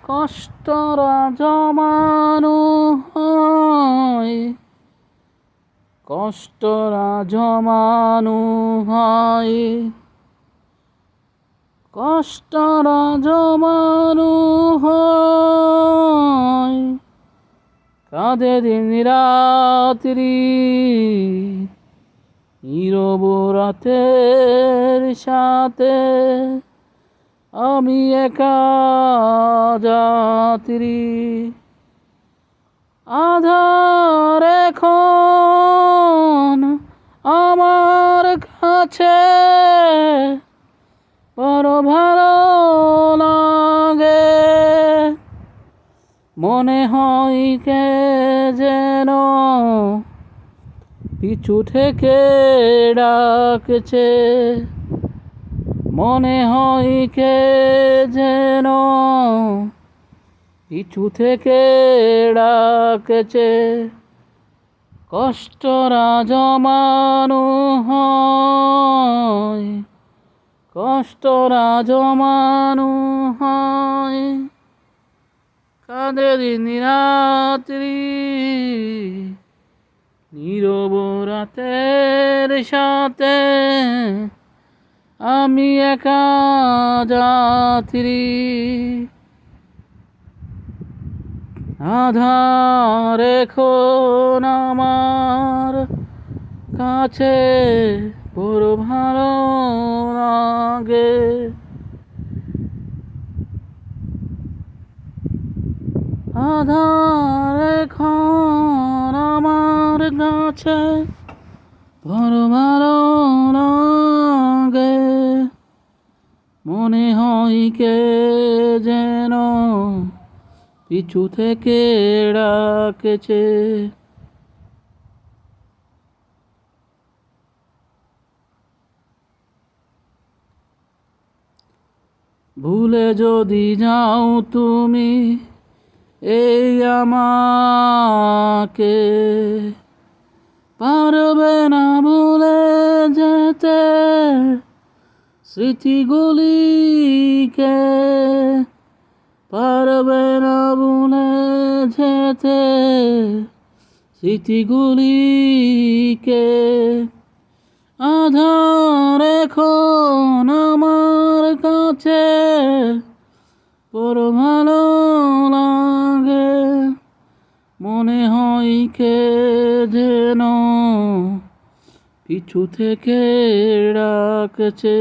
কষ্টরা জমানো হয়, কষ্টরা জমানো হয়, কষ্টরা জমানো হয়, কাঁদে দিন রাত্রি নীরব রাতের সাথে আমি একা যাত্রী। আধার এখন আমার কাছে বড় ভালো লাগে, মনে হয় কে যেন পিছু থেকে ডাকছে, মনে হয় কে যেন পিছু থেকে ডাকছে। কষ্টরা জমানো হয়, কষ্টরা জমানো হয়, কাঁদে দিন রাত্রি নীরব রাতের সাথে আমি একা যাত্রী। আধার এখন আমার কাছে বড় ভালো লাগে, আধার এখন আমার কাছে বড় ভালো লাগে, মনে হয় কে যেন পিছু থেকে ডাকছে। ভুলে যদি যাও তুমি এই আমাকে, পারবে না ভুলে যেতে স্মৃতিগুলিকে, পারবে না ভুলে যেতে স্মৃতিগুলিকে। আধার এখন আমার কাছে বড় ভালো লাগে, মনে হয় কে যেন পিছু থেকে ডাকছে।